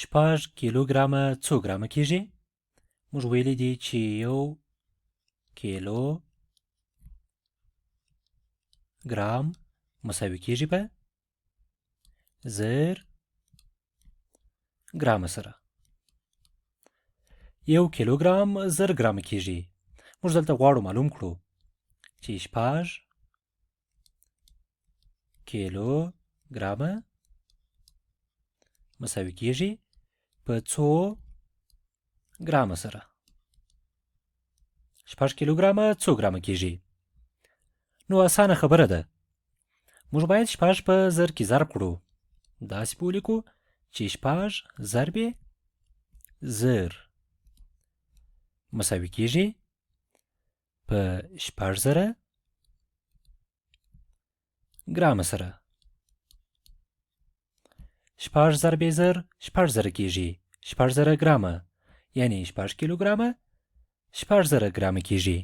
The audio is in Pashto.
شپږ کیلوګرامه څو ګرامه کیږي؟ موږ ویلی دي چې 1 کیلو ګرام مساوي کیږي په 1000 ګرامه سره. 1 کیلوګرام 1000 ګرامه کیږي. موږ دلته غواړو معلوم کړو چې 6 کیلو ګرامه مساوي کیږي په څو ګرامه سره. 6 کیلوګرامه څو ګرامه کیږي؟ نو اسانه خبره ده. موږ باید 6 په 1000 کې ضرب کړو. داسې به ولیکو چې 6 ضرب 1000 مساوي کیږي په 6000 ګرامه سره. 6 ضرب 1000 6000 کیږي. 6000 ګرامه یعنی 6 کیلوګرامه 6000 ګرامه کیږي.